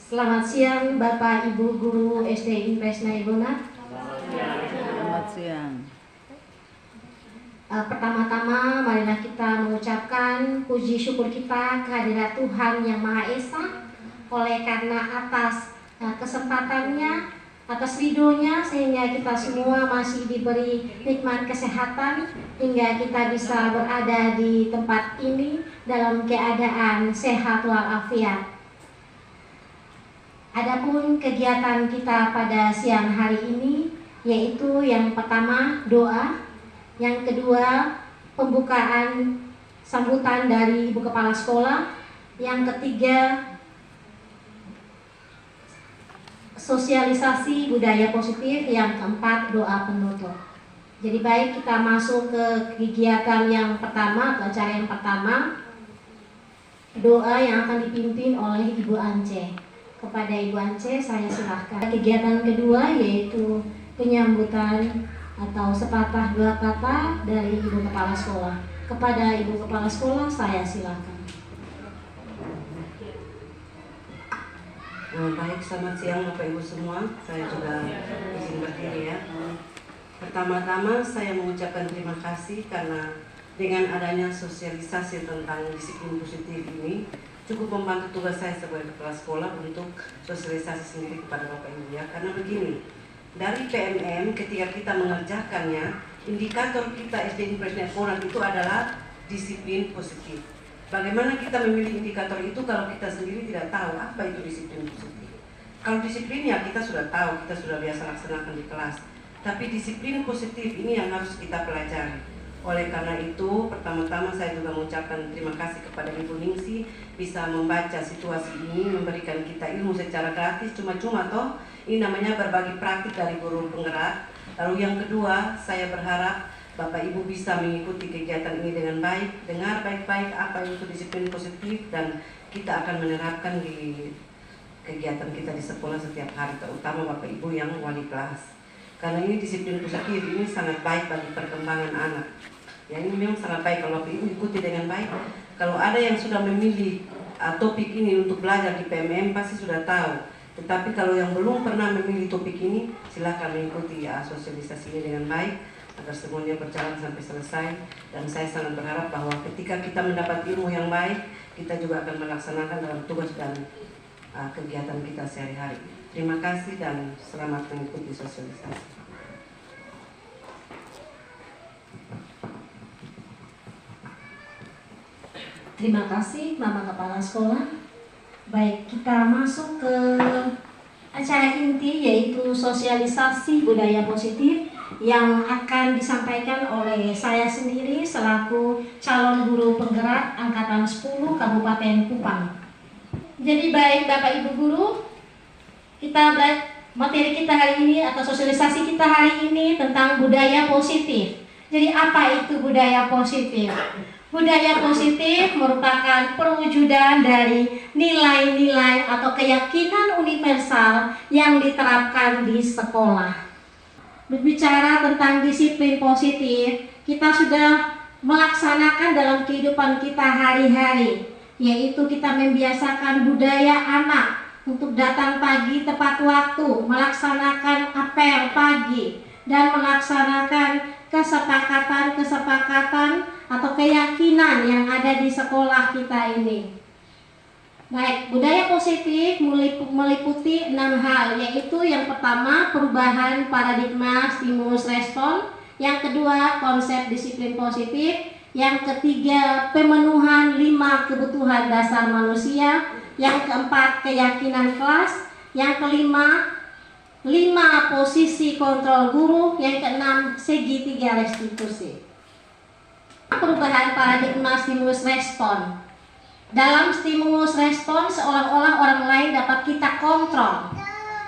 Selamat siang Bapak Ibu Guru SD Impres Naibona. Selamat siang. Pertama-tama marilah kita mengucapkan puji syukur kita kehadirat Tuhan Yang Maha Esa oleh karena atas kesempatannya, atas ridhonya sehingga kita semua masih diberi nikmat kesehatan hingga kita bisa berada di tempat ini dalam keadaan sehat walafiat. Adapun kegiatan kita pada siang hari ini yaitu yang pertama doa, yang kedua pembukaan sambutan dari Ibu Kepala Sekolah, yang ketiga sosialisasi budaya positif, yang keempat doa penutup. Jadi baik, kita masuk ke kegiatan yang pertama atau acara yang pertama, doa yang akan dipimpin oleh Ibu Ance. Kepada Ibu Ance saya silahkan. Kegiatan kedua yaitu penyambutan atau sepatah dua kata dari Ibu Kepala Sekolah. Kepada Ibu Kepala Sekolah saya silahkan. Baik, selamat siang Bapak Ibu semua. Saya juga izin berdiri ya. Pertama-tama saya mengucapkan terima kasih karena dengan adanya sosialisasi tentang disiplin positif ini cukup membantu tugas saya sebagai kepala sekolah untuk sosialisasi sendiri kepada Bapak Ibu ya. Karena begini, dari PMM ketika kita mengerjakannya, indikator kita SD Impres Naibona itu adalah disiplin positif. Bagaimana kita memilih indikator itu kalau kita sendiri tidak tahu apa itu disiplin positif? Kalau disiplin ya kita sudah tahu, kita sudah biasa laksanakan di kelas. Tapi disiplin positif ini yang harus kita pelajari. Oleh karena itu, pertama-tama saya juga mengucapkan terima kasih kepada Ibu Ningsi bisa membaca situasi ini, memberikan kita ilmu secara gratis, cuma-cuma toh. Ini namanya berbagi praktik dari guru penggerak. Lalu yang kedua, saya berharap Bapak Ibu bisa mengikuti kegiatan ini dengan baik, dengar baik-baik apa itu disiplin positif dan kita akan menerapkan di kegiatan kita di sekolah setiap hari, terutama Bapak Ibu yang wali kelas. Karena ini disiplin positif ini sangat baik bagi perkembangan anak. Ya, ini memang sangat baik kalau Bapak Ibu ikuti dengan baik. Kalau ada yang sudah memilih topik ini untuk belajar di PMM pasti sudah tahu. Tetapi kalau yang belum pernah memilih topik ini, silakan mengikuti sosialisasinya dengan baik agar semuanya berjalan sampai selesai. Dan saya sangat berharap bahwa ketika kita mendapat ilmu yang baik, kita juga akan melaksanakan dalam tugas dan kegiatan kita sehari-hari. Terima kasih dan selamat mengikuti sosialisasi. Terima kasih Mama Kepala Sekolah. Baik, kita masuk ke acara inti yaitu sosialisasi budaya positif yang akan disampaikan oleh saya sendiri selaku calon guru penggerak angkatan 10 Kabupaten Kupang. Jadi baik Bapak Ibu guru, materi kita hari ini atau sosialisasi kita hari ini tentang budaya positif. Jadi apa itu budaya positif? Budaya positif merupakan perwujudan dari nilai-nilai atau keyakinan universal yang diterapkan di sekolah. Berbicara tentang disiplin positif, kita sudah melaksanakan dalam kehidupan kita hari-hari, yaitu kita membiasakan budaya anak untuk datang pagi tepat waktu, melaksanakan apel pagi, dan melaksanakan kesepakatan atau keyakinan yang ada di sekolah kita ini. Baik, budaya positif meliputi 6 hal, yaitu yang pertama perubahan paradigma stimulus respon, yang kedua konsep disiplin positif, yang ketiga pemenuhan 5 kebutuhan dasar manusia, yang keempat keyakinan kelas, yang kelima 5 posisi kontrol guru, yang keenam segitiga restitusi. Perubahan paradigma stimulus respon. Dalam stimulus respon seolah-olah orang lain dapat kita kontrol.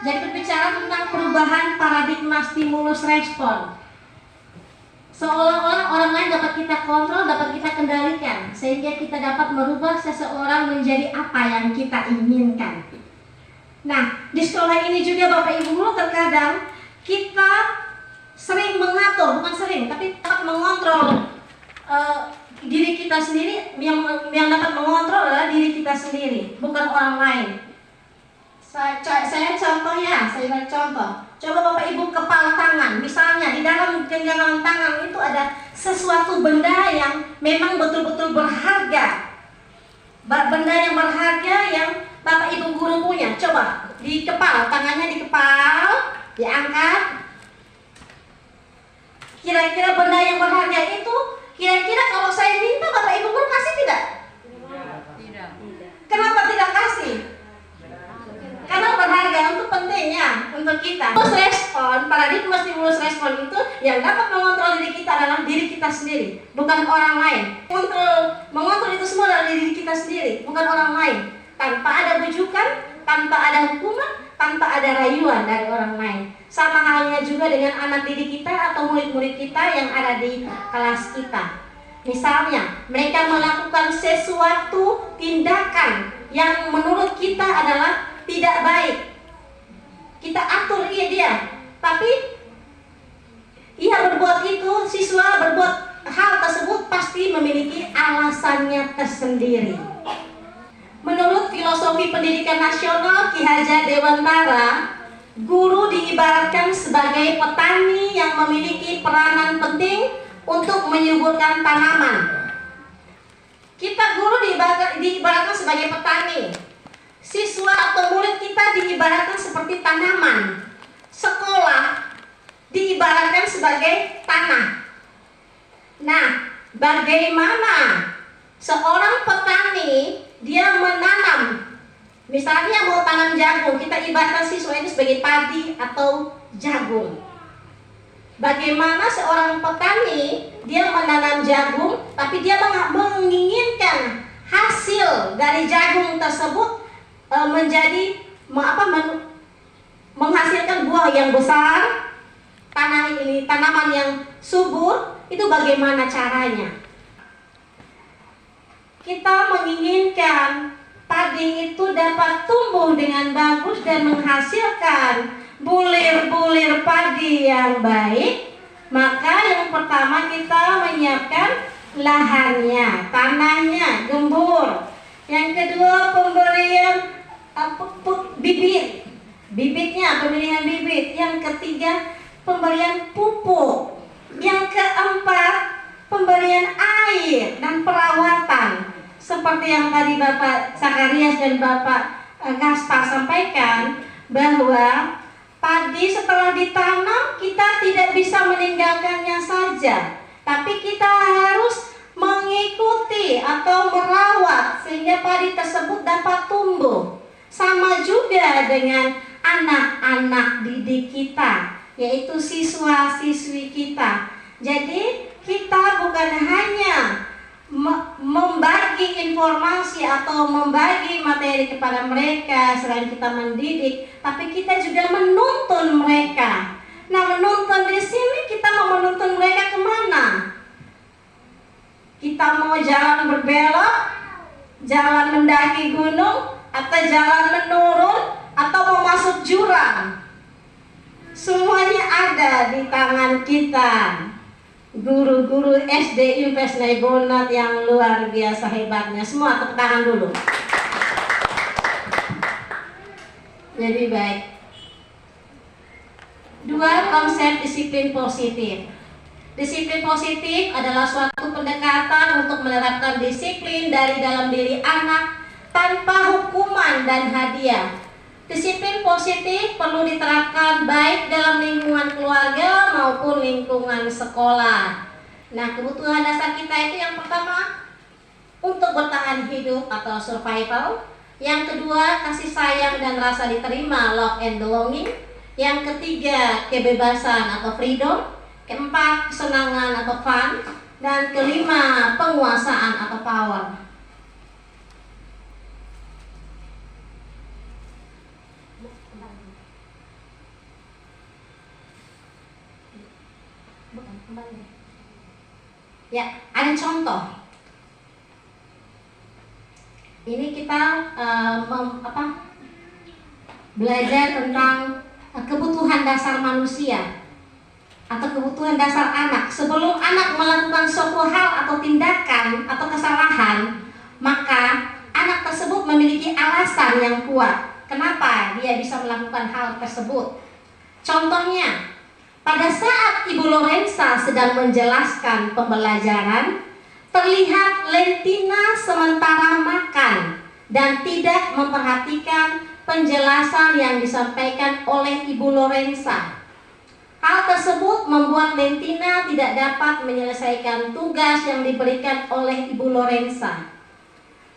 Jadi berbicara tentang perubahan paradigma stimulus respon, seolah-olah orang lain dapat kita kontrol, dapat kita kendalikan, sehingga kita dapat merubah seseorang menjadi apa yang kita inginkan. Nah, di sekolah ini juga Bapak Ibu guru terkadang kita sering mengatur, bukan sering, tapi dapat mengontrol diri kita sendiri. Yang dapat mengontrol adalah diri kita sendiri, bukan orang lain. Saya contoh ya, saya beri contoh. Coba Bapak Ibu kepal tangan, misalnya di dalam genggaman tangan itu ada sesuatu benda yang memang betul-betul berharga. Benda yang berharga yang Bapak Ibu guru punya. Coba di kepal, tangannya di kepal, diangkat. Kira-kira benda yang berharga itu, kira-kira kalau saya minta Bapak Ibu guru kasih tidak? Tidak. Kenapa tidak kasih? Karena berharga, untuk pentingnya untuk kita. Terus respon, paradigma stimulus respon itu yang dapat mengontrol diri kita adalah diri kita sendiri, bukan orang lain. Mengontrol itu semua adalah diri kita sendiri, bukan orang lain. Tanpa ada bujukan, tanpa ada hukuman, tanpa ada rayuan dari orang lain. Sama halnya juga dengan anak didik kita atau murid-murid kita yang ada di kelas kita. Misalnya, mereka melakukan sesuatu tindakan yang menurut kita adalah tidak baik. Kita atur dia, tapi ia berbuat itu, siswa berbuat hal tersebut pasti memiliki alasannya tersendiri. Menurut filosofi pendidikan nasional Ki Hajar Dewantara, guru diibaratkan sebagai petani yang memiliki peranan penting untuk menyuburkan tanaman. Kita guru diibaratkan sebagai petani. Siswa atau murid kita diibaratkan seperti tanaman. Sekolah diibaratkan sebagai tanah. Nah, bagaimana seorang petani dia menanam? Misalnya mau tanam jagung, kita ibaratkan siswa ini sebagai padi atau jagung. Bagaimana seorang petani dia menanam jagung, tapi dia menginginkan hasil dari jagung tersebut menjadi menghasilkan buah yang besar, tanaman yang subur. Itu bagaimana caranya? Kita menginginkan padi itu dapat tumbuh dengan bagus dan menghasilkan bulir-bulir padi yang baik. Maka yang pertama kita menyiapkan lahannya, tanahnya, gembur. Yang kedua pemberian bibitnya, pemilihan bibit. Yang ketiga pemberian pupuk. Yang keempat pemberian air dan perawatan. Seperti yang tadi Bapak Sakarias dan Bapak Gaspar sampaikan, bahwa padi setelah ditanam kita tidak bisa meninggalkannya saja, tapi kita harus mengikuti atau merawat sehingga padi tersebut dapat tumbuh. Sama juga dengan anak-anak didik kita, yaitu siswa-siswi kita. Jadi kita bukan hanya membagi informasi atau membagi materi kepada mereka selain kita mendidik, tapi kita juga menuntun mereka. Nah, menuntun di sini kita mau menuntun mereka kemana? Kita mau jalan berbelok, jalan mendaki gunung, atau jalan menurun, atau mau masuk jurang. Semuanya ada di tangan kita. Guru-guru SD Impes Naibonat yang luar biasa hebatnya. Semua tepuk tangan dulu. Jadi baik. Dua konsep disiplin positif. Disiplin positif adalah suatu pendekatan untuk menerapkan disiplin dari dalam diri anak tanpa hukuman dan hadiah. Disiplin positif perlu diterapkan baik dalam lingkungan keluarga maupun lingkungan sekolah. Nah, kebutuhan dasar kita itu yang pertama untuk bertahan hidup atau survival. Yang kedua, kasih sayang dan rasa diterima, love and belonging. Yang ketiga, kebebasan atau freedom. Keempat, kesenangan atau fun. Dan kelima, penguasaan atau power. Ya, ada contoh. Ini kita belajar tentang kebutuhan dasar manusia atau kebutuhan dasar anak. Sebelum anak melakukan suatu hal atau tindakan atau kesalahan, maka anak tersebut memiliki alasan yang kuat. kenapa dia bisa melakukan hal tersebut. Contohnya, pada saat Ibu Lorenza sedang menjelaskan pembelajaran, terlihat Lentina sementara makan dan tidak memperhatikan penjelasan yang disampaikan oleh Ibu Lorenza. Hal tersebut membuat Lentina tidak dapat menyelesaikan tugas yang diberikan oleh Ibu Lorenza.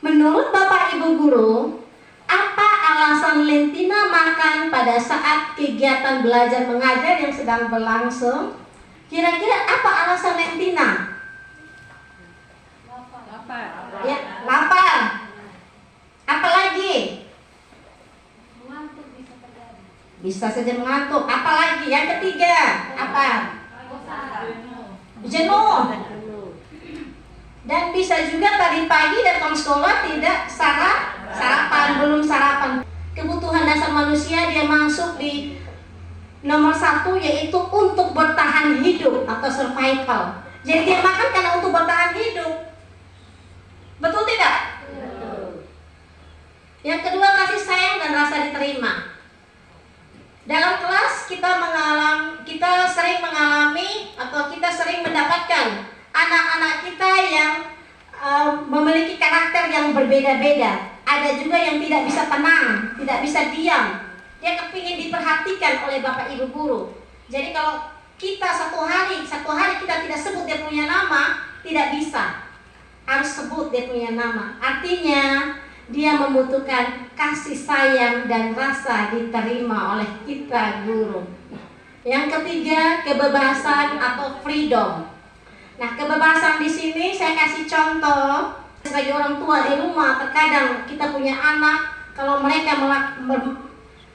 Menurut Bapak Ibu Guru, apa alasan Lentina makan pada saat kegiatan belajar mengajar yang sedang berlangsung? Kira-kira apa alasan Lentina? Lapar. Ya, lapar. Apalagi? Bisa saja mengantuk. Apalagi? Yang ketiga, apa? Jenuh. Dan bisa juga tadi pagi datang sekolah tidak sarapan, belum sarapan. Kebutuhan dasar manusia dia masuk di nomor 1, yaitu untuk bertahan hidup atau survival. Jadi dia makan karena untuk bertahan hidup. Betul tidak? Yang kedua, kasih sayang dan rasa diterima. Dalam kelas kita sering mengalami atau kita sering mendapatkan anak-anak kita yang memiliki karakter yang berbeda-beda. Ada juga yang tidak bisa tenang, tidak bisa diam. Dia kepingin diperhatikan oleh Bapak Ibu Guru. Jadi kalau kita satu hari kita tidak sebut dia punya nama, tidak bisa. Harus sebut dia punya nama. Artinya dia membutuhkan kasih sayang dan rasa diterima oleh kita guru. Yang ketiga, kebebasan atau freedom. Nah, kebebasan di sini saya kasih contoh. Sebagai orang tua di rumah, terkadang kita punya anak, kalau mereka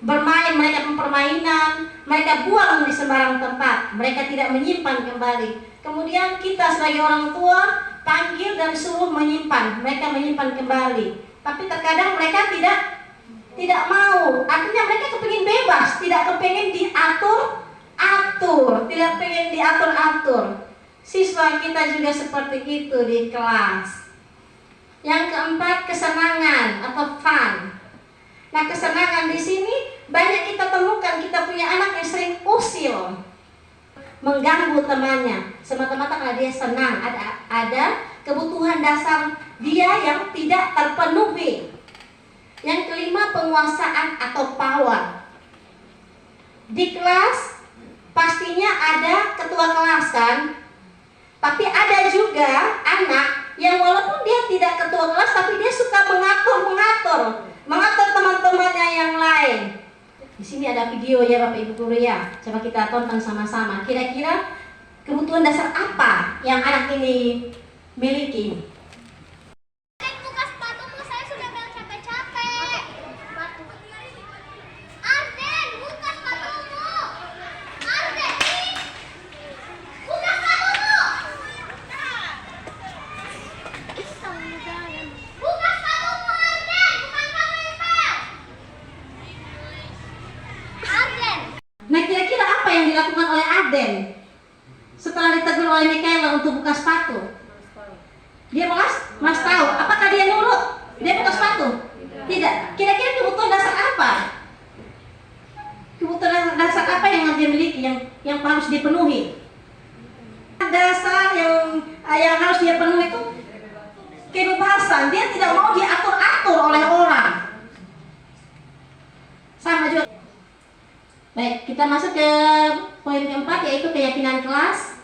bermain, mereka permainan, mereka buang di sembarang tempat, mereka tidak menyimpan kembali. Kemudian kita sebagai orang tua panggil dan suruh menyimpan, mereka menyimpan kembali. Tapi terkadang mereka tidak mau. Artinya mereka kepingin bebas, tidak kepingin diatur-atur, tidak kepingin diatur-atur. Siswa kita juga seperti itu di kelas. Yang keempat, kesenangan atau fun. Nah, kesenangan di sini banyak kita temukan. Kita punya anak yang sering usil, mengganggu temannya, semata-mata karena dia senang. Ada kebutuhan dasar dia yang tidak terpenuhi. Yang kelima, penguasaan atau power. Di kelas pastinya ada ketua kelas kan, tapi ada juga anak yang walaupun dia tidak ketua kelas, tapi dia suka mengatur teman-temannya yang lain. Di sini ada video ya Bapak Ibu Guru ya. Coba kita tonton sama-sama. Kira-kira kebutuhan dasar apa yang anak ini miliki? Buka sepatumu, saya sudah bilang capek-capek. Arden, buka sepatumu. Arden, buka sepatumu. Buka sepatumu, Arden, bukan kamu yang pel. Arden. Nah, kira-kira apa yang dilakukan oleh Arden setelah ditegur oleh Mikaela untuk buka sepatu? Dia mas tahu. Apakah dia nurut? Dia buka sepatu? Tidak. Kira-kira kebutuhan dasar apa? Kebutuhan dasar apa yang harus dia miliki, yang harus dipenuhi? Dasar yang harus dia penuhi itu kebebasan. Dia tidak mau diatur-atur oleh orang. Sama juga. Baik, kita masuk ke poin keempat, yaitu keyakinan kelas.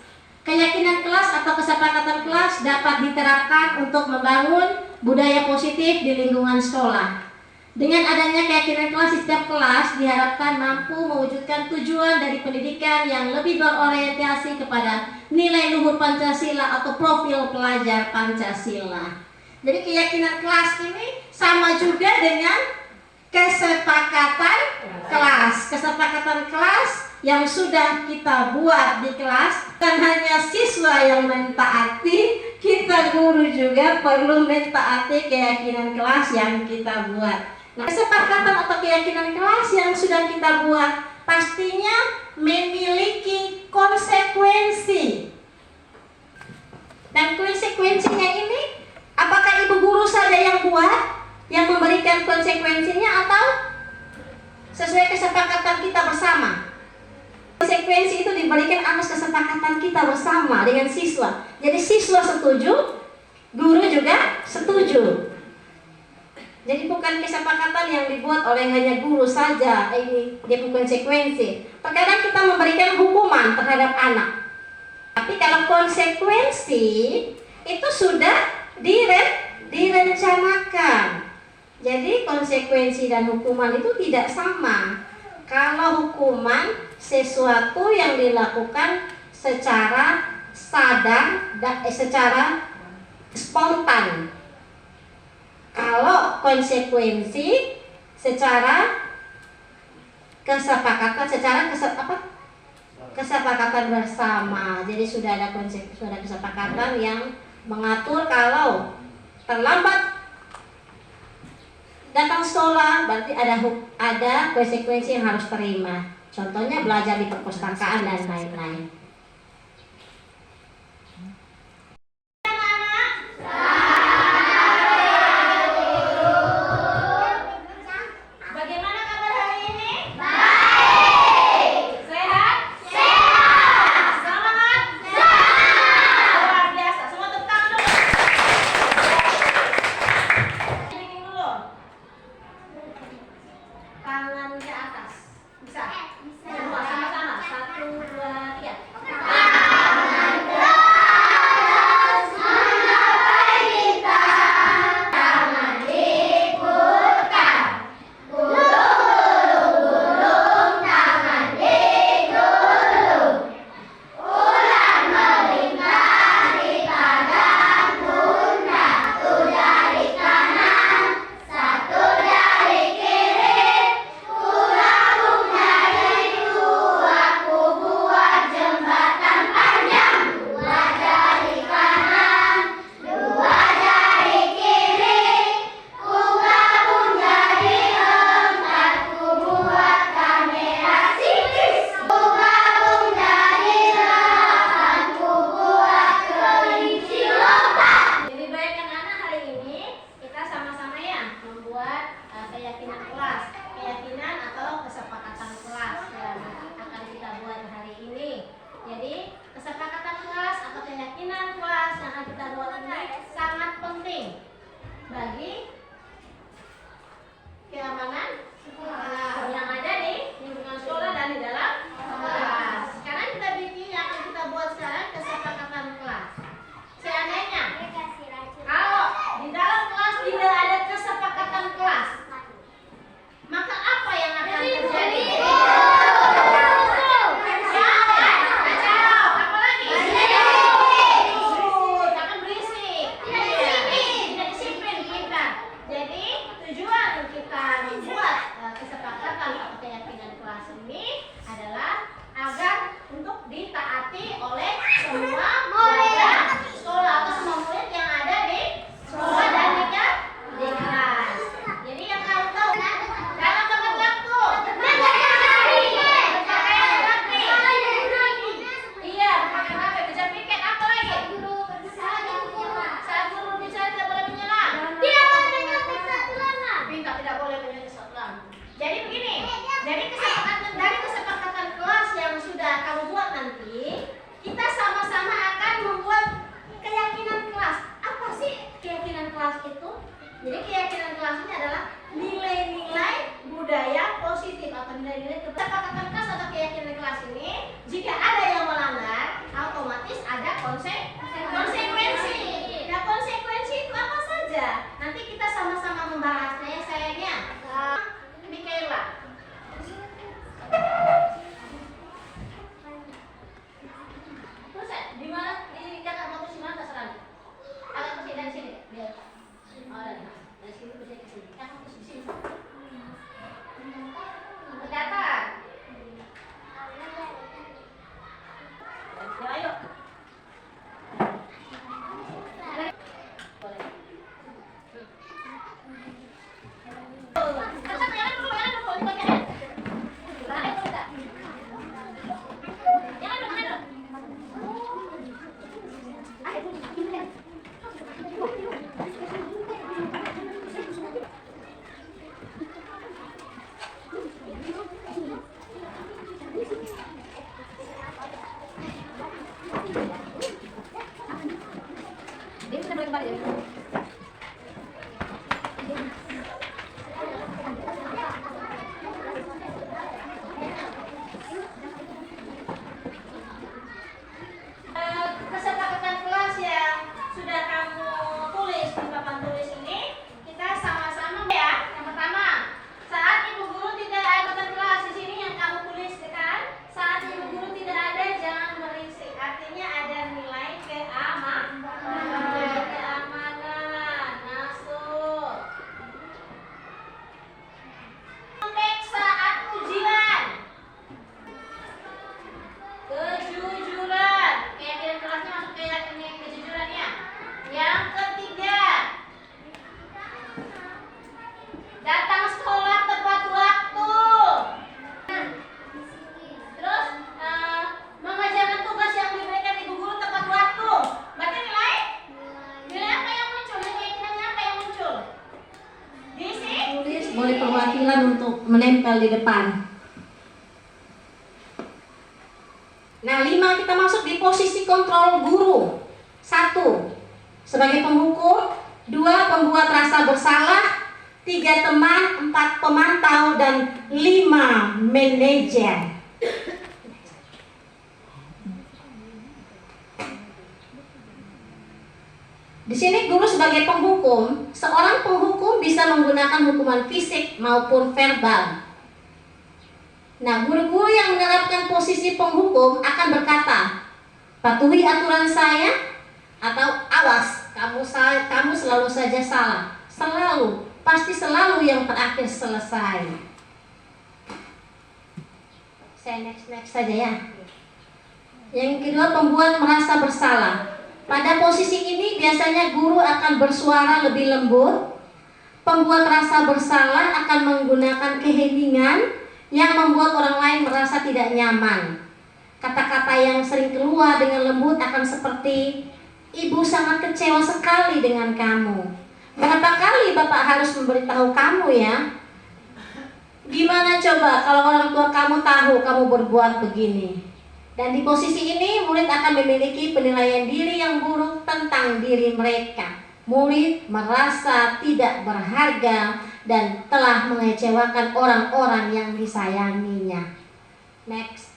Keyakinan kelas atau kesepakatan kelas dapat diterapkan untuk membangun budaya positif di lingkungan sekolah. Dengan adanya keyakinan kelas di setiap kelas diharapkan mampu mewujudkan tujuan dari pendidikan yang lebih berorientasi kepada nilai luhur Pancasila atau profil pelajar Pancasila. Jadi keyakinan kelas ini sama juga dengan kesepakatan kelas. Kesepakatan kelas yang sudah kita buat di kelas, bukan hanya siswa yang mentaati, kita guru juga perlu mentaati keyakinan kelas yang kita buat. Nah, kesepakatan atau keyakinan kelas yang sudah kita buat pastinya memiliki konsekuensi. Dan konsekuensinya ini, apakah ibu guru saja yang buat, yang memberikan konsekuensinya, atau sesuai kesepakatan kita bersama. Konsekuensi itu diberikan atas kesepakatan kita bersama dengan siswa. Jadi siswa setuju, guru juga setuju. Jadi bukan kesepakatan yang dibuat oleh hanya guru saja. Ini dia bukan konsekuensi. Terkadang kita memberikan hukuman terhadap anak. Tapi kalau konsekuensi itu sudah direncanakan. Jadi konsekuensi dan hukuman itu tidak sama. Kalau hukuman sesuatu yang dilakukan secara sadar dan secara spontan. Kalau konsekuensi secara kesepakatan, kesepakatan bersama. Jadi sudah ada kesepakatan yang mengatur kalau terlambat datang sekolah berarti ada konsekuensi yang harus terima. Contohnya belajar di perpustakaan dan lain-lain. Tangan ke atas. Bisa? Semua sama-sama. 1, 2, 3. Jadi tujuan kita membuat bergiliran untuk menempel di depan. Nah, 5 kita masuk di posisi kontrol guru. 1 sebagai penghukum, 2 pembuat rasa bersalah, 3 teman, 4 pemantau, dan 5 manajer. Di sini guru sebagai penghukum, seorang penghukum bisa menggunakan hukuman fisik maupun verbal. Nah, guru-guru yang menerapkan posisi penghukum akan berkata, patuhi aturan saya, atau awas, kamu selalu saja salah. Selalu, pasti selalu yang terakhir selesai. Saya next saja ya. Yang kedua, pembuat merasa bersalah. Pada posisi ini biasanya guru akan bersuara lebih lembut. Pembuat rasa bersalah akan menggunakan keheningan yang membuat orang lain merasa tidak nyaman. Kata-kata yang sering keluar dengan lembut akan seperti, ibu sangat kecewa sekali dengan kamu. Berapa kali bapak harus memberitahu kamu ya? Gimana coba kalau orang tua kamu tahu kamu berbuat begini? Dan di posisi ini murid akan memiliki penilaian diri yang buruk tentang diri mereka. Murid merasa tidak berharga dan telah mengecewakan orang-orang yang disayanginya. Next.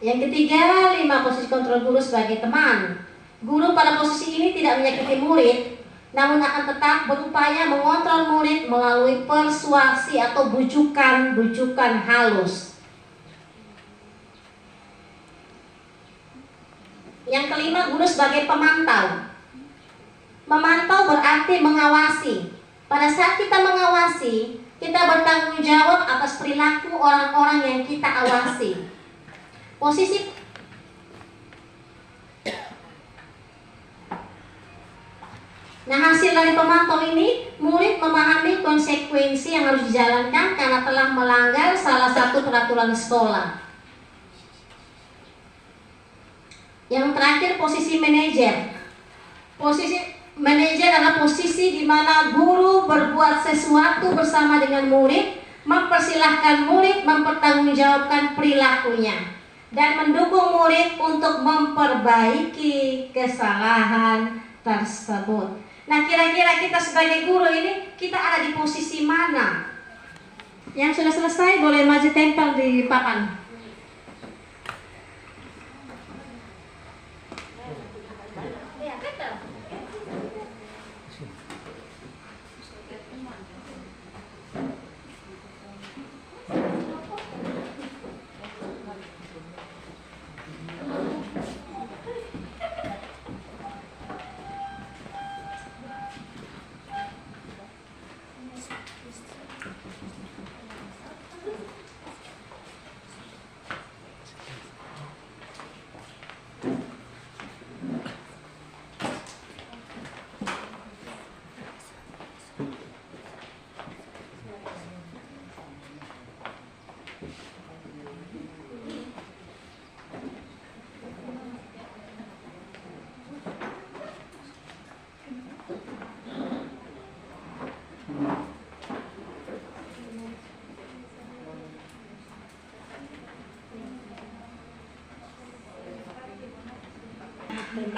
Yang ketiga, 5 posisi kontrol guru sebagai teman. Guru pada posisi ini tidak menyakiti murid, namun akan tetap berupaya mengontrol murid melalui persuasi atau bujukan halus. Yang kelima, guru sebagai pemantau. Memantau berarti mengawasi. Pada saat kita mengawasi, kita bertanggung jawab atas perilaku orang-orang yang kita awasi. Nah, hasil dari pemantau ini, murid memahami konsekuensi yang harus dijalankan karena telah melanggar salah satu peraturan sekolah. Yang terakhir, posisi manajer. Posisi manajer adalah posisi di mana guru berbuat sesuatu bersama dengan murid, mempersilahkan murid mempertanggungjawabkan perilakunya, dan mendukung murid untuk memperbaiki kesalahan tersebut. Nah, kira-kira kita sebagai guru ini, kita ada di posisi mana? Yang sudah selesai boleh maju tempel di papan.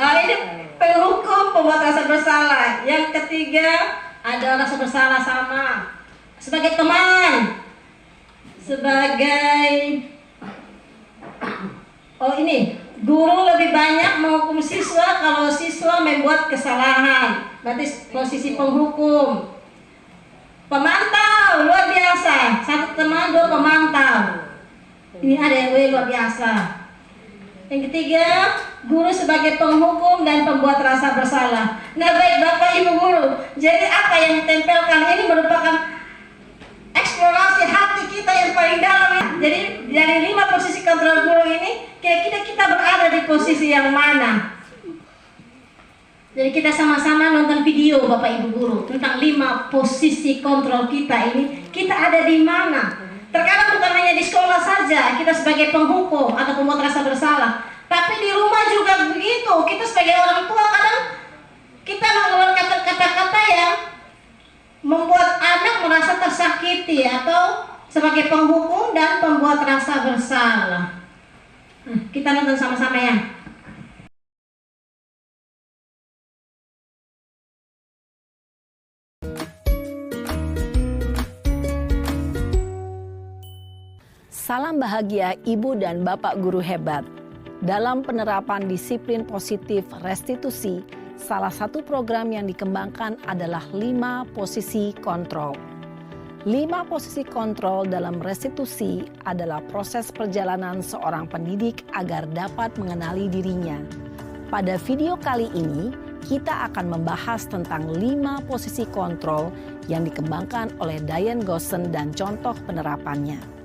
Ini penghukum, pembuat rasa bersalah. Yang ketiga ada rasa bersalah sama sebagai teman, sebagai guru lebih banyak menghukum siswa kalau siswa membuat kesalahan. Berarti posisi penghukum. Pemantau luar biasa, 1 teman 2 pemantau. Ini ada yang luar biasa. Yang ketiga, guru sebagai penghukum dan pembuat rasa bersalah. Nah, baik Bapak Ibu guru, jadi apa yang ditempelkan ini merupakan eksplorasi hati kita yang paling dalam. Jadi dari 5 posisi kontrol guru ini, kira-kira kita berada di posisi yang mana? Jadi kita sama-sama nonton video Bapak Ibu guru tentang 5 posisi kontrol kita ini, kita ada di mana? Terkadang bukan hanya di sekolah saja kita sebagai penghukum atau pembuat rasa bersalah, tapi di rumah juga begitu. Kita sebagai orang tua kadang kita mengeluarkan kata-kata yang membuat anak merasa tersakiti atau sebagai penghukum dan pembuat rasa bersalah. Kita nonton sama-sama ya. Salam bahagia Ibu dan Bapak guru hebat. Dalam penerapan disiplin positif restitusi, salah satu program yang dikembangkan adalah 5 posisi kontrol. 5 posisi kontrol dalam restitusi adalah proses perjalanan seorang pendidik agar dapat mengenali dirinya. Pada video kali ini, kita akan membahas tentang 5 posisi kontrol yang dikembangkan oleh Diane Goosen dan contoh penerapannya.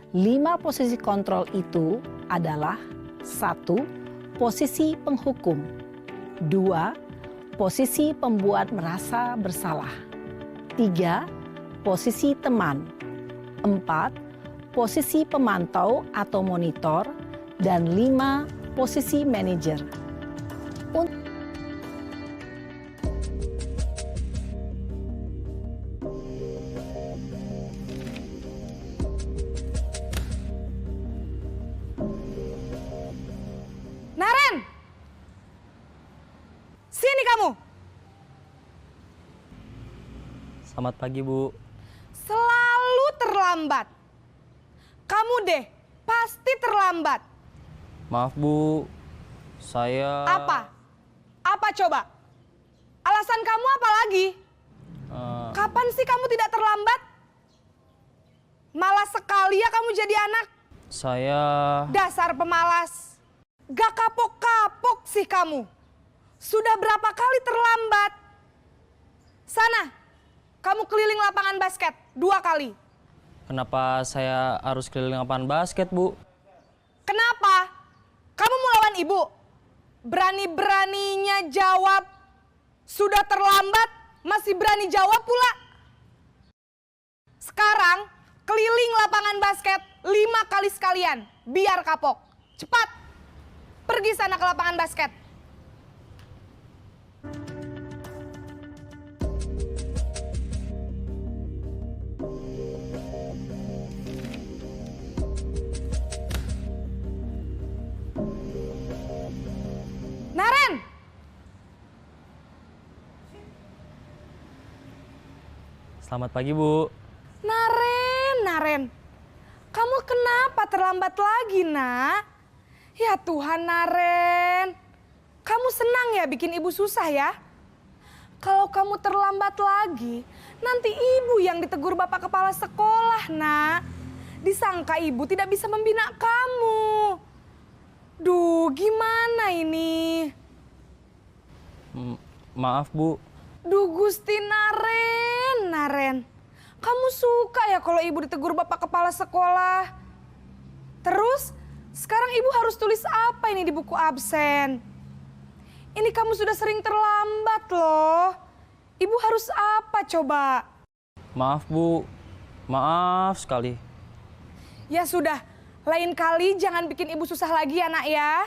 5 posisi kontrol itu adalah 1. Posisi penghukum. 2. Posisi pembuat merasa bersalah. 3. Posisi teman. 4. Posisi pemantau atau monitor. Dan 5. Posisi manajer. Naren! Sini kamu! Selamat pagi, Bu. Selalu terlambat. Kamu deh, pasti terlambat. Maaf, Bu. Saya... Apa? Apa coba? Alasan kamu apa lagi? Kapan sih kamu tidak terlambat? Malas sekali ya kamu jadi anak. Saya... Dasar pemalas. Gak kapok-kapok sih kamu. Sudah berapa kali terlambat? Sana, kamu keliling lapangan basket 2 kali. Kenapa saya harus keliling lapangan basket, Bu? Kenapa? Kamu mau lawan ibu? Berani-beraninya jawab. Sudah terlambat, masih berani jawab pula. Sekarang, keliling lapangan basket 5 kali sekalian. Biar kapok. Cepat. Pergi sana ke lapangan basket. Naren! Selamat pagi, Bu. Naren. Kamu kenapa terlambat lagi, Nak? Ya Tuhan, Naren. Kamu senang ya bikin ibu susah ya? Kalau kamu terlambat lagi, nanti ibu yang ditegur bapak kepala sekolah, Nak. Disangka ibu tidak bisa membina kamu. Duh, gimana ini? Maaf, Bu. Duh, Gusti Naren. Kamu suka ya kalau ibu ditegur bapak kepala sekolah? Terus, sekarang ibu harus tulis apa ini di buku absen? Ini kamu sudah sering terlambat loh. Ibu harus apa coba? Maaf, Bu. Maaf sekali. Ya sudah, lain kali jangan bikin ibu susah lagi ya, Nak ya.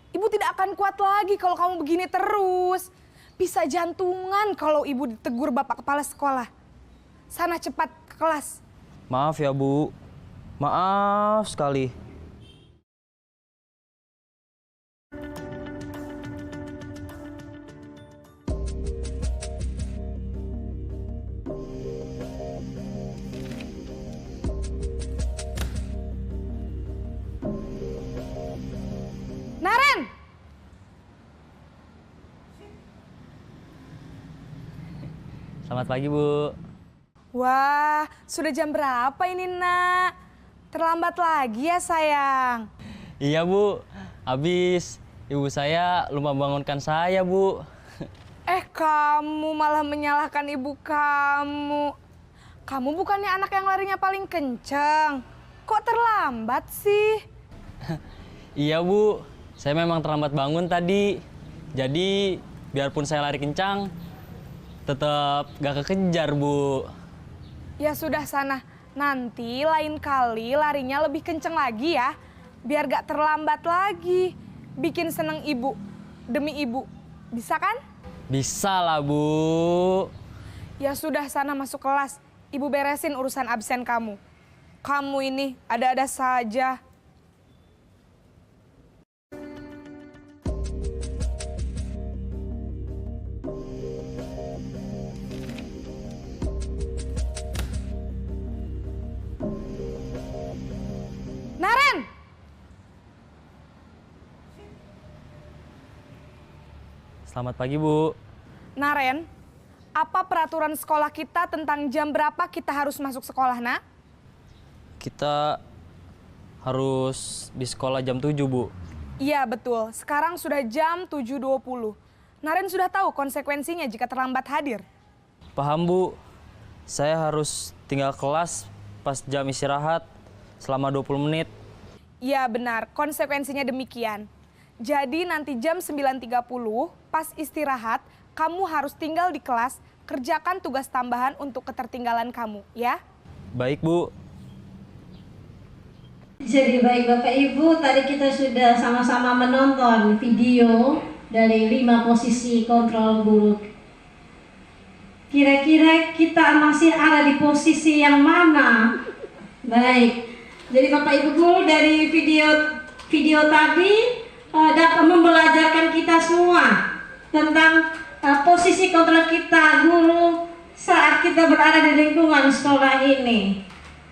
Ibu tidak akan kuat lagi kalau kamu begini terus. Bisa jantungan kalau ibu ditegur bapak kepala sekolah. Sana cepat ke kelas. Maaf ya, Bu. Maaf sekali. Naren! Selamat pagi, Bu. Wah, sudah jam berapa ini, Nak? Terlambat lagi ya, sayang. Iya, Bu. Habis ibu saya lupa bangunkan saya, Bu. Kamu malah menyalahkan ibu kamu. Kamu bukannya anak yang larinya paling kenceng. Kok terlambat sih? Iya, Bu. Saya memang terlambat bangun tadi. Jadi, biarpun saya lari kencang, tetap gak kekejar, Bu. Ya sudah sana, nanti lain kali larinya lebih kenceng lagi ya. biar gak terlambat lagi. Bikin seneng ibu, demi ibu. Bisa kan? Bisa lah, Bu. Ya sudah, sana masuk kelas. Ibu beresin urusan absen kamu. Kamu ini ada-ada saja. Naren! Selamat pagi, Bu. Naren, apa peraturan sekolah kita tentang jam berapa kita harus masuk sekolah, nak? Kita harus di sekolah jam 7, Bu. Iya, betul. Sekarang sudah jam 7.20. Naren sudah tahu konsekuensinya jika terlambat hadir. Paham, Bu. Saya harus tinggal kelas pas jam istirahat selama 20 menit. Iya, benar. Konsekuensinya demikian. Jadi nanti jam 9.30 pas istirahat, kamu harus tinggal di kelas, kerjakan tugas tambahan untuk ketertinggalan kamu, ya? Baik, Bu. Jadi baik Bapak Ibu, tadi kita sudah sama-sama menonton video dari 5 posisi kontrol guru. Kira-kira kita masih ada di posisi yang mana? Baik, jadi Bapak Ibu guru dari video tadi dapat membelajarkan kita semua tentang posisi kontrol kita guru saat kita berada di lingkungan sekolah ini.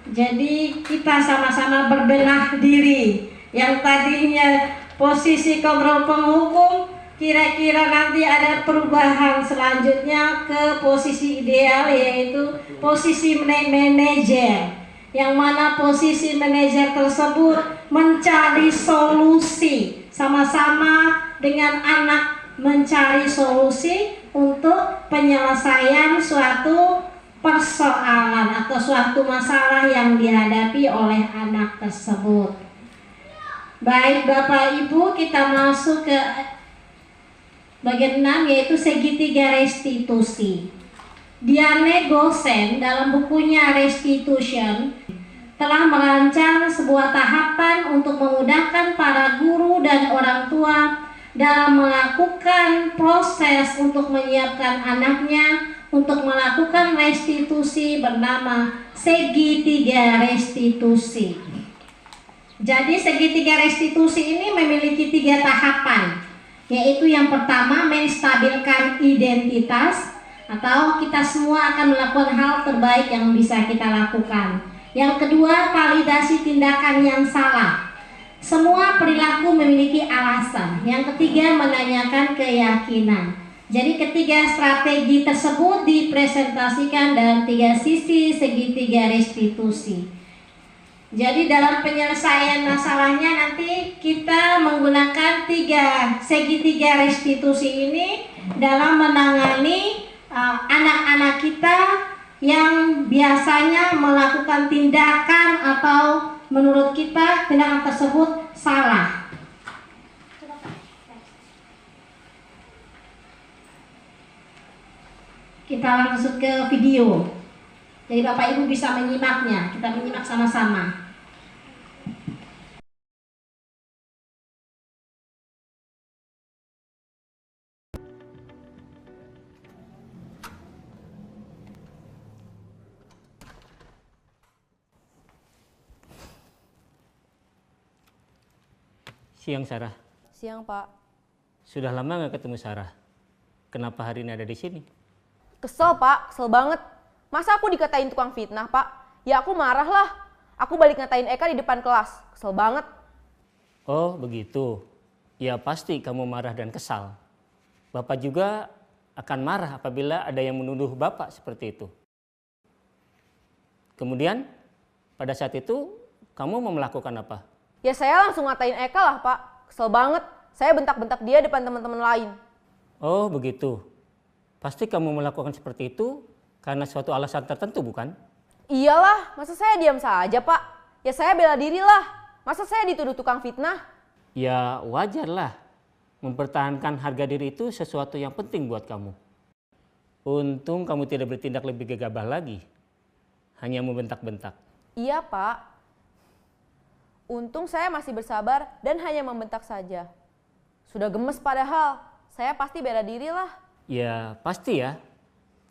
Jadi kita sama-sama berbenah diri. Yang tadinya posisi kontrol penghukum, kira-kira nanti ada perubahan selanjutnya ke posisi ideal, yaitu posisi manajer. Yang mana posisi manajer tersebut mencari solusi, sama-sama dengan anak mencari solusi untuk penyelesaian suatu persoalan atau suatu masalah yang dihadapi oleh anak tersebut. Baik Bapak Ibu, kita masuk ke bagian 6, yaitu segitiga restitusi. Diane Gosen dalam bukunya Restitution telah merancang sebuah tahapan untuk memudahkan para guru dan orang tua dalam melakukan proses untuk menyiapkan anaknya untuk melakukan restitusi bernama segitiga restitusi. Jadi segitiga restitusi ini memiliki 3 tahapan, yaitu yang pertama menstabilkan identitas, atau kita semua akan melakukan hal terbaik yang bisa kita lakukan. Yang kedua, validasi tindakan yang salah. Semua perilaku memiliki alasan. Yang ketiga, menanyakan keyakinan. Jadi ketiga strategi tersebut dipresentasikan dalam 3 sisi segitiga restitusi. Jadi dalam penyelesaian masalahnya nanti kita menggunakan 3 segitiga restitusi ini dalam menangani anak-anak kita yang biasanya melakukan tindakan atau menurut kita tindakan tersebut salah. Kita langsung ke video. Jadi Bapak Ibu bisa menyimaknya. Kita menyimak sama-sama. Siang, Sarah. Siang, Pak. Sudah lama nggak ketemu Sarah. Kenapa hari ini ada di sini? Kesel, Pak. Kesel banget. Masa aku dikatain tukang fitnah, Pak? Ya aku marah lah. Aku balik ngatain Eka di depan kelas. Kesel banget. Oh, begitu. Ya pasti kamu marah dan kesal. Bapak juga akan marah apabila ada yang menuduh Bapak seperti itu. Kemudian, pada saat itu, kamu mau melakukan apa? Ya saya langsung ngatain Eka lah, Pak. Kesel banget. Saya bentak-bentak dia depan teman-teman lain. Oh, begitu. Pasti kamu melakukan seperti itu karena suatu alasan tertentu, bukan? Iyalah, masa saya diam saja, Pak? Ya saya bela diri lah. Masa saya dituduh tukang fitnah? Ya wajarlah. Mempertahankan harga diri itu sesuatu yang penting buat kamu. Untung kamu tidak bertindak lebih gegabah lagi. Hanya membentak-bentak. Iya, Pak. Untung saya masih bersabar dan hanya membentak saja. Sudah gemes padahal, saya pasti bela diri lah. Ya pasti ya,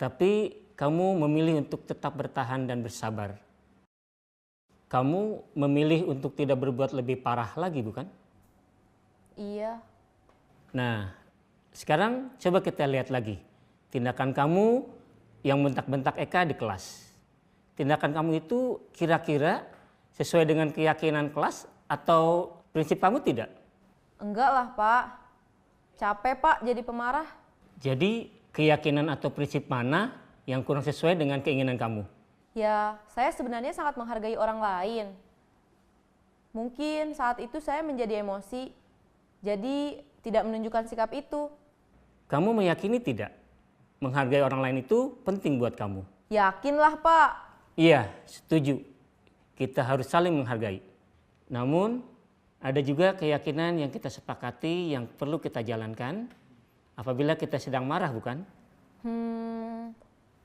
tapi kamu memilih untuk tetap bertahan dan bersabar. Kamu memilih untuk tidak berbuat lebih parah lagi, bukan? Iya. Nah, sekarang coba kita lihat lagi tindakan kamu yang bentak-bentak Eka di kelas. Tindakan kamu itu kira-kira sesuai dengan keyakinan kelas atau prinsip kamu tidak? Enggak lah Pak, capek Pak jadi pemarah. Jadi keyakinan atau prinsip mana yang kurang sesuai dengan keinginan kamu? Ya, saya sebenarnya sangat menghargai orang lain. Mungkin saat itu saya menjadi emosi, jadi tidak menunjukkan sikap itu. Kamu meyakini tidak? Menghargai orang lain itu penting buat kamu. Yakinlah Pak. Iya, setuju. Kita harus saling menghargai. Namun, ada juga keyakinan yang kita sepakati yang perlu kita jalankan apabila kita sedang marah, bukan?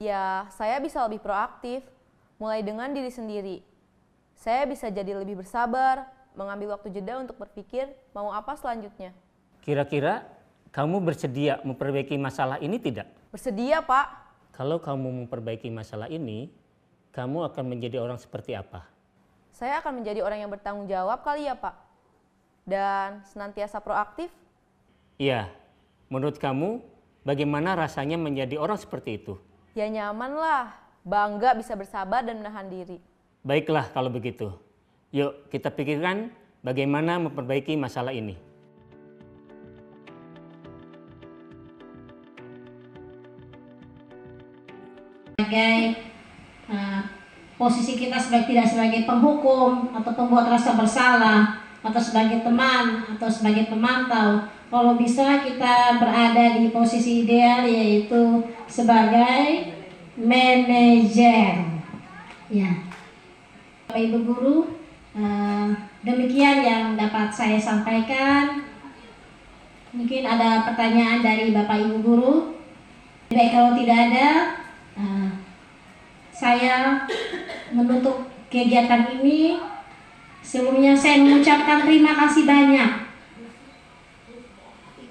Ya saya bisa lebih proaktif, mulai dengan diri sendiri. Saya bisa jadi lebih bersabar, mengambil waktu jeda untuk berpikir mau apa selanjutnya. Kira-kira kamu bersedia memperbaiki masalah ini tidak? Bersedia Pak. Kalau kamu memperbaiki masalah ini, kamu akan menjadi orang seperti apa? Saya akan menjadi orang yang bertanggung jawab kali ya Pak. Dan senantiasa proaktif. Iya, menurut kamu bagaimana rasanya menjadi orang seperti itu? Ya nyaman lah, bangga bisa bersabar dan menahan diri. Baiklah kalau begitu. Yuk kita pikirkan bagaimana memperbaiki masalah ini. Sebagai posisi kita tidak sebagai penghukum atau pembuat rasa bersalah atau sebagai teman atau sebagai pemantau, kalau bisa kita berada di posisi ideal yaitu sebagai manajer. Ya, Bapak Ibu Guru, demikian yang dapat saya sampaikan. Mungkin ada pertanyaan dari Bapak Ibu Guru. Baik, kalau tidak ada, saya menutup kegiatan ini. Sebelumnya saya mengucapkan terima kasih banyak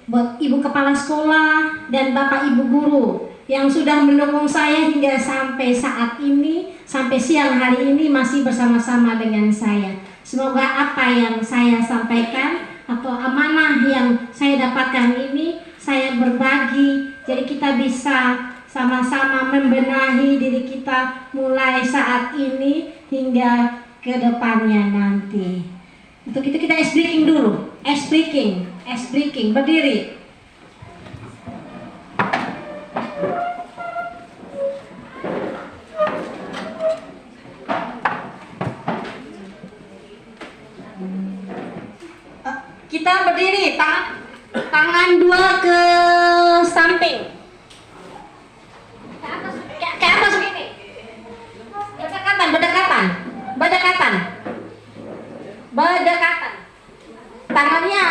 buat Ibu Kepala Sekolah dan Bapak Ibu Guru yang sudah mendukung saya hingga sampai saat ini, sampai siang hari ini masih bersama-sama dengan saya. Semoga apa yang saya sampaikan atau amanah yang saya dapatkan ini saya berbagi, jadi kita bisa sama-sama membenahi diri kita mulai saat ini hingga ke depannya nanti. Untuk itu kita ice breaking dulu. Ice breaking, berdiri. Kita berdiri, tangan dua ke samping. Ke atas begini. Berdekatan. Tangannya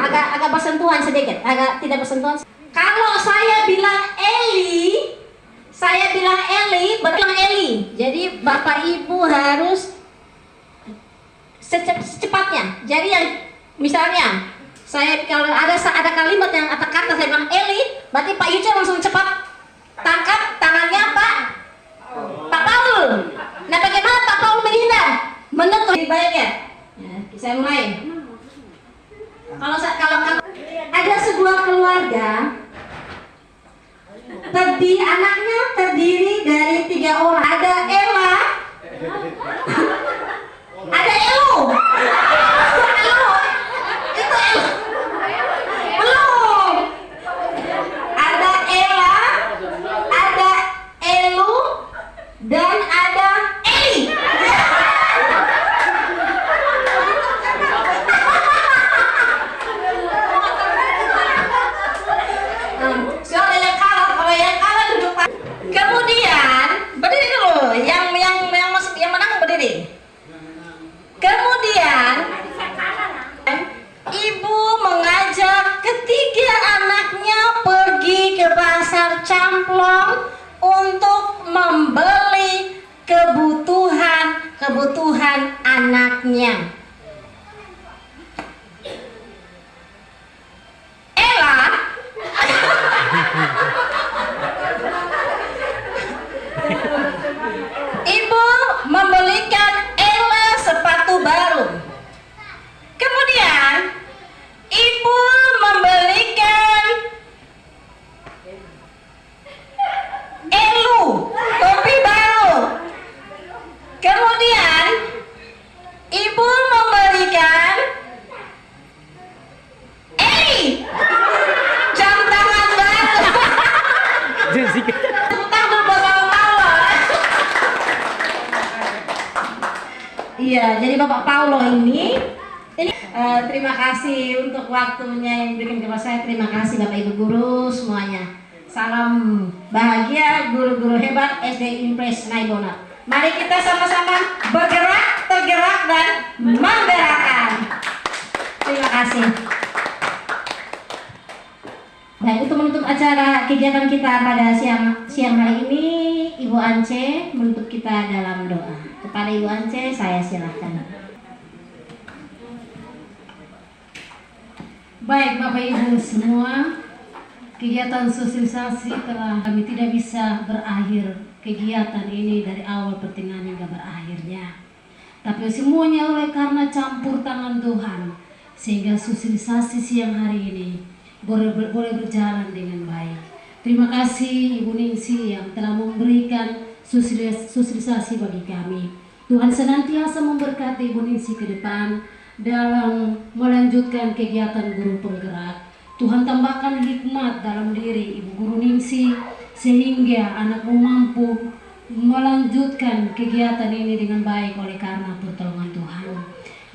agak bersentuhan sedikit, agak tidak bersentuhan. Kalau saya bilang Eli, bilang Eli. Jadi Bapak Ibu harus secepatnya. Jadi yang misalnya saya kalau ada kalimat yang atau kata saya bilang Eli, berarti Pak Yuce langsung cepat tangkap tangannya Pak Paul. Nah, bagaimana Pak Paul menghindar? Menutup baiknya. Ya, saya mulai. Kalau ada sebuah keluarga, anaknya terdiri dari 3 orang. Ada Ella, ada Elo. Itu Elo. Belum. Ada Ella, ada Ibu membelikan Ella sepatu baru. Kemudian ibu membelikan Elu topi baru. Kemudian ibu membelikan jam tangan baru. Tentang Bapak Paulo. Iya, jadi Bapak Paulo ini terima kasih untuk waktunya yang diberikan kepada saya. Terima kasih Bapak Ibu guru semuanya. Salam bahagia guru-guru hebat SD Impres Naibona. Mari kita sama-sama bergerak, tergerak dan menggerakkan. Terima kasih. Baik, untuk menutup acara kegiatan kita pada siang hari ini, Ibu Ance menutup kita dalam doa. Kepada Ibu Ance, saya silahkan. Baik Bapak Ibu semua, kegiatan sosialisasi telah kami tidak bisa berakhir kegiatan ini dari awal pertengahan hingga berakhirnya. Tapi semuanya oleh karena campur tangan Tuhan, sehingga sosialisasi siang hari ini boleh berjalan dengan baik. Terima kasih Ibu Ningsi yang telah memberikan sosialisasi bagi kami. Tuhan senantiasa memberkati Ibu Ningsi ke depan dalam melanjutkan kegiatan guru penggerak. Tuhan tambahkan hikmat dalam diri Ibu Guru Ningsi sehingga anakmu mampu melanjutkan kegiatan ini dengan baik oleh karena pertolongan Tuhan.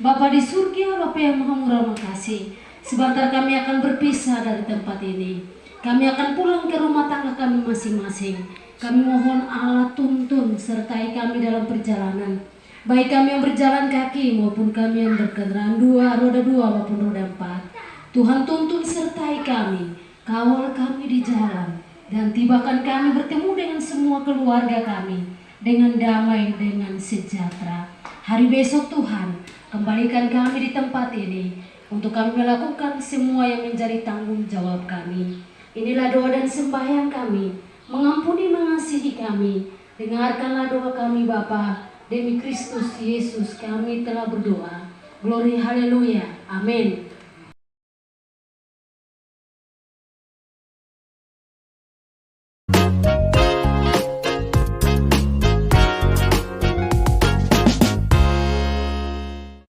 Bapa di surga, Bapa yang Maha Murah, makasih. Sebentar kami akan berpisah dari tempat ini. Kami akan pulang ke rumah tangga kami masing-masing. Kami mohon Allah tuntun sertai kami dalam perjalanan. Baik kami yang berjalan kaki maupun kami yang berkendaraan roda dua maupun roda 4. Tuhan tuntun sertai kami, kawal kami di jalan, dan tibakan kami bertemu dengan semua keluarga kami dengan damai, dengan sejahtera. Hari besok Tuhan, kembalikan kami di tempat ini untuk kami melakukan semua yang menjadi tanggung jawab kami. Inilah doa dan sembahyang kami, mengampuni mengasihi kami. Dengarkanlah doa kami Bapa, demi Kristus Yesus kami telah berdoa. Glory haleluya, amin.